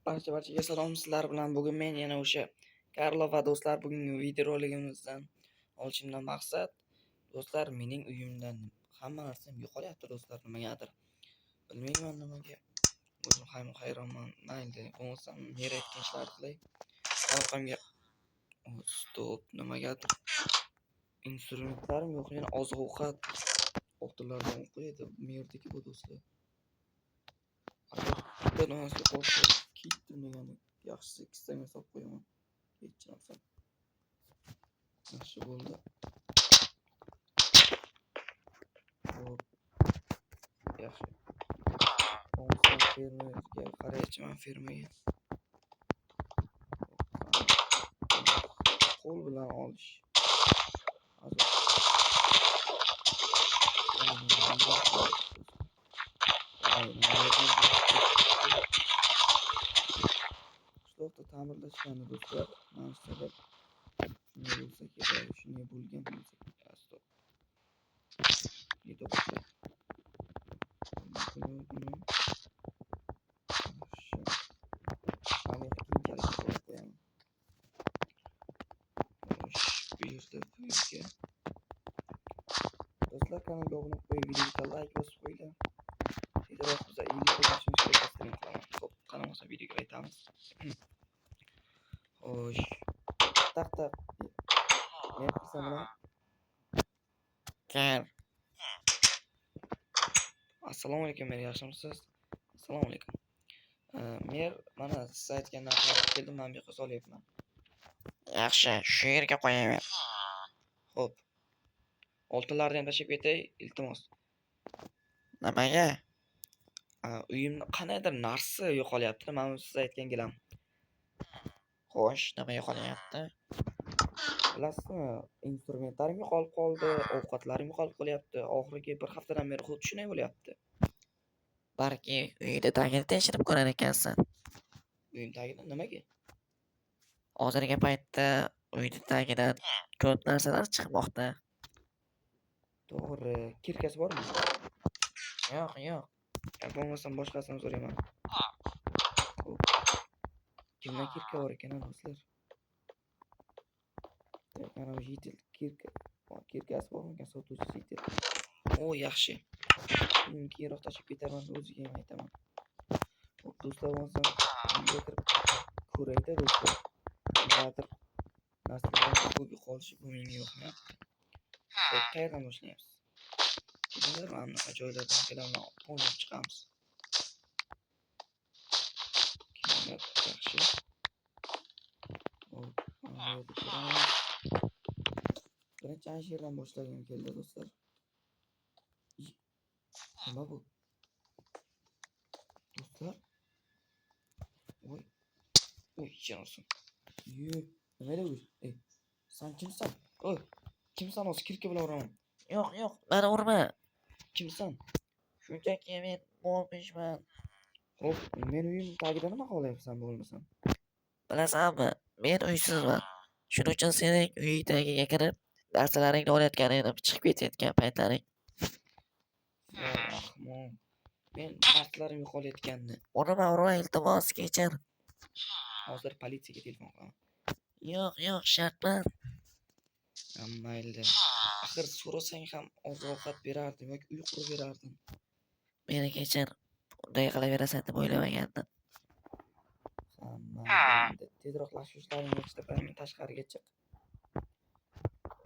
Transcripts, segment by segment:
Barchaga salom, sizlar bilan bugun men yana o'sha Karlo va do'stlar bugungi videoroligimizdan olishimdan maqsad do'stlar mening uyimdan hamma narsam yo'qolyapti do'stlar, nimagadir. Bilmayman nimaga. O'zim ham hayronman. Mayli, bo'lmasam mer aytgan ishlarni qilay. Orqamga stop nimagadir. Instrumentlarim yo'q, yana oziq-ovqat o'qtilardan qo'yadi. Merdiki bu do'stlar. Bitta donasi qolsa ketdim degani yaxshisi ikkitani solib qo'yaman. Hech narsam. Yaxshi bo'ldi. Hop. Yaxshi. Ondan fermaga qaraychiman fermaga. Qo'l bilan olish. Qishloqda ta'mirlashgani do'stlar, mana shu sabab shunday bo'lsa kerak, shunday bo'lgan bo'lsa kerak. Stop. Yeto'xta. Do'stlar, kanalga obuna bo'lib, videoga like bosib qo'yinglar. Tezroq biza 50 bo'lishimiz kerak qilaman. Xo'p, qanaqa videoga qaytamiz. Xo'sh. Tak. Ne yapsam lan? Gel. Assalomu alaykum, men yaxshimisiz? Assalomu alaykum. Men mana siz aytgan narsalarga keldim, men bu yoqqa solyapman. Yaxshi, shu yerga qo'yaver. Xo'p. Oltinlarni ham tashib ketay, iltimos. Nimaga? Uyimda qanaydir narsa yo'qolyapti, men siz aytgan gilam. Xo'sh, nima yo'qolyapti? Bilasizmi, instrumentlarim yo'qolib qoldi, ovqatlarim yo'qolib qolyapti. Oxirgi bir haftadan beri xuddi shunday bo'lyapti. Balki uyda tagini tekshirib ko'rar ekansan. Uyim tagida nimaga? Hozirgi paytda uyda tagidan ko'p narsalar chiqmoqda. To'g'ri, kirkasi bormi? Yo'q. Bo'lmasam boshqasini so'rayman. Kimda kirka bor ekan, do'stlar? Mana bu yitil kirkasi bormi ekan, sotuvchi yitil. O, yaxshi. Keyinroq tashib ketaman, o'ziga ham aytaman. Xo'p, do'stlar, bo'lmasa uyga kirib ko'rayda do'stlar. Nimadir narsalarning ko'pga qolishi bu menga yoqmayapti. Xo'p, qayerdan boshlayapsiz? Bizlar mana joylardan kelamdan o'ynab chiqamiz. Yaxshi. Hop, birinchi yerdan boshlagim keldi do'stlar. Nima bu? Do'stlar. Voy, janosin. Nima bu? Sen kimsan? Oy, kimsan o'zi kirka bilan uraman. Yo'q, meni urma. Kimsan? Shunchaki men bo'lmishman. Xo'p, men uyim tagida nima qilyapsan bo'lmasam? Bilasanmi, men uysizman. Shuning uchun sening uy tagiga kirib, narsalaringni olayotganingni chiqib ketayotgan paytlaring. Rahmon. Men narslarim yo'qolayotganini. Urma, iltimos kechir. Hozir politsiyaga telefon qilaman. Yo'q, shart emas. Mayli. Axir so'rasang ham oziq-ovqat berardim yoki uy qurib berardim. Meni kechir. Bunday qilaverasan deb o'ylamagandim. Mayli. Tezroq lashushlaringni chiqib, men tashqariga chiq.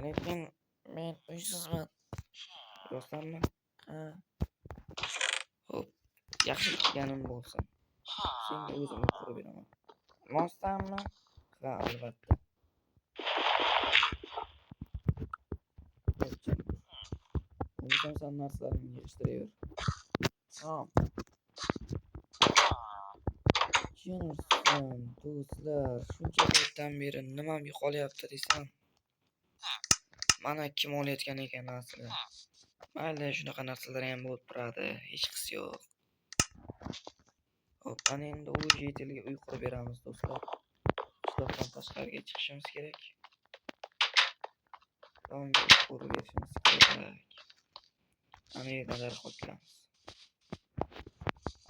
Lekin men uysizman. Rostdanmi? Xo'p, yaxshi deganim bo'lsin. Senga o'zim qurib beraman. Rostdanmi? Ha, albatta. Sen narsalarni yig'ishtiraver. Janosan, do'stlar, shuncha vaqtdan beri nimam yo'qolyapti desam. Mana kim olayotgan ekan narsalar. Mayli, shunaqa narsalar ham bo'lib turadi, hech qis yo'q. Hop, ana endi o'zi yetilga uy qurib beramiz do'stlar. Qishloqdan tashqariga chiqishimiz kerak. Unga qurib berishimiz kerak. Ana yerdan darhol kelamiz.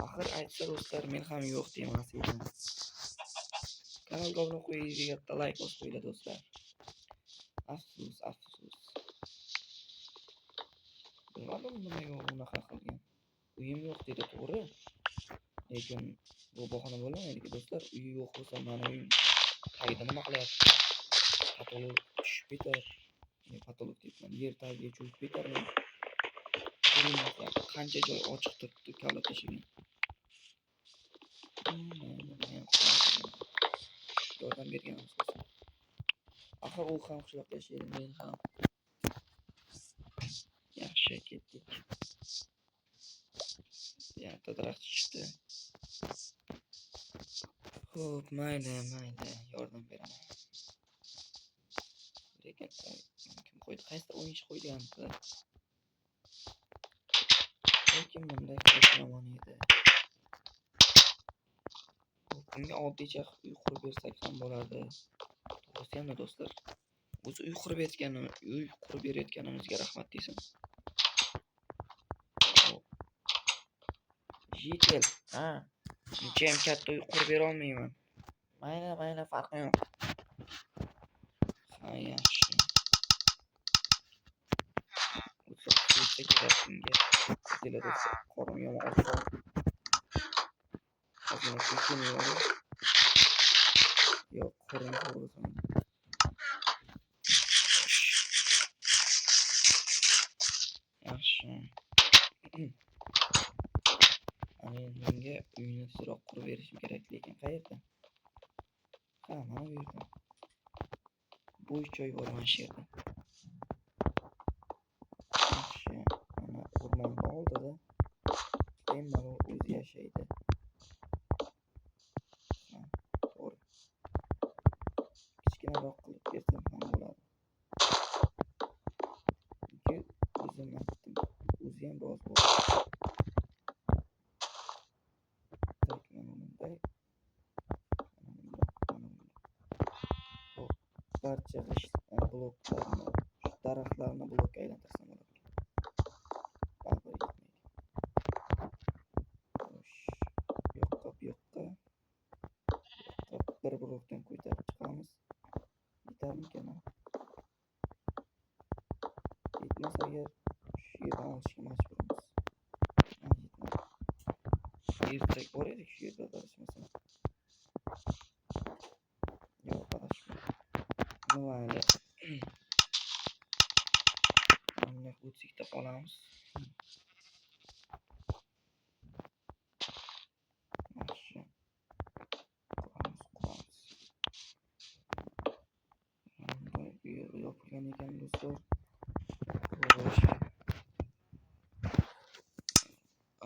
Axir aytsa do'stlar, men ham yo'q demas edim. Kanalga obuna qo'ying, bitta like bosib qo'yinglar do'stlar. Afsus. Bilmadim nimaga unaqa qilgan. Uyim yo'q dedi, to'g'ri. Lekin bu bahona bo'lmaydi do'stlar. Uyi yo'q bo'lsa, mana uyim tagida nima qilyapti? Patolog tushib ketar. Patolog deyapman, yer tagiga cho'kib ketarman. Qancha joy ochiq turibdi, kavlab tashlagan. Yordam berganimiz bo'lsin. Axir u ham qishloqda yashaydi, men ham. Yaxshi ketdik. Bitta daraxt chiqdi. Xo'p, mayli, yordam beraman. Lekin kim qo'ydi? Qaysi o'yinchi qo'yganti? Lekin bunday qilish yomon edi. Bunga oddiycha uy qurib bersak ham bo'lardi. To'g'risi ham do'stlar. O'zi uy qurib berayotganimizga rahmat desin. Jitel, ha. Menga katta uy qurib bera olmayman. Mayli, farqi yo'q. Ha, yaxshi. O'tsa kerak bunga. Keladi, qorin yomon olsa. Azman kuchini yo'q, qorin qo'rg'izim. Yaxshi. Menga uyni tezroq qurib berishim kerak, lekin qayerda? Ha, mana bu yerda. Bo'sh joy bor mana shu yerda. Yaxshi. Mana o'rmonning oldida bemalol o'zi yashaydi. To'g'ri. Kichkinaroq qilib bersam ham bo'ladi. O'zim aytdim. O'zi ham biroz bo'ldi. Barcha bloklarni, daraxtlarni blokka aylantirsam bo'ladi. Baribir yetmaydi. Bu yoqqa bir blokdan ko'tarib chiqamiz. Yetarmikan? Yetmasa agar shu yerdan olishga majburmiz. Ertak bor edi shu yerda adashmasam. Yo'q, adashmadim. Mayli. Mana o'tsikda qolamiz. Yaxshi. Quramiz. Bu yer yopilgan ekan do'stlar.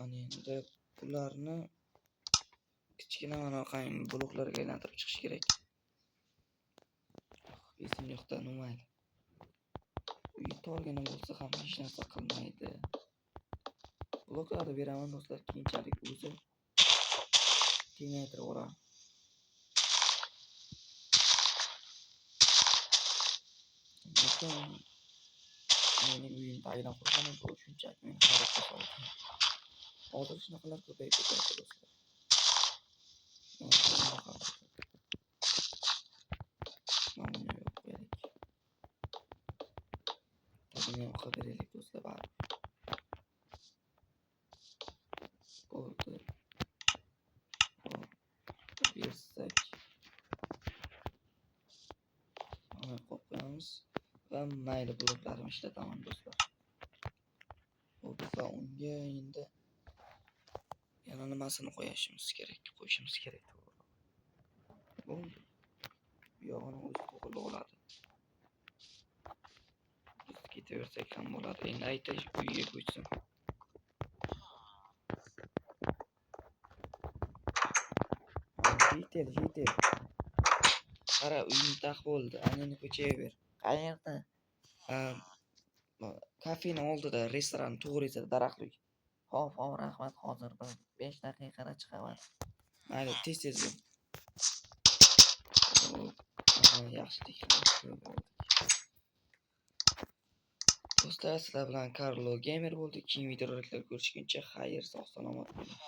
Ana endi bularni kichkina mana qay bloklarga aylantirib chiqish kerak. Esim yo'qda, mayli. Uy torgina bo'lsa ham hech narsa qilmaydi. Bloklarni beraman do'stlar, keyinchalik o'zi kengaytirib olaman. Lekin mening uyim tagidan qurganim bu shunchaki meni hayratga soldi. Hozir shunaqalar ko'payib ketyapti do'stlar. Mana yo'q kerak. Tagini ham qilib beraylik do'stlar, baribir. Bo'ldi. Bersak. Mana qo'yamiz va mayli bloklarni ishlataman do'stlar. Bo'ldi va unga endi yana nimasini qo'yishimiz kerak. Bo'ldi. Bu yog'ini o'zi to'g'ri bo'ladi. Biz ketaversak ham bo'ladi. Endi aytay uyga ko'chsin. Jitel. Qara, uyim taq bo'ldi. Anani ko'chaga ber. Qayerda? Kafening oldida, restoran to'g'risida daraxtlik. Xo'p, rahmat. Hozir 5 daqiqada chiqaman. Mayli, tez bo'l. Yaxshi. Do'stlar, sizlar bilan Karlo Gamer bo'ldi. Keyingi videolarda ko'rishguncha xayr, sog' salomat bo'ling.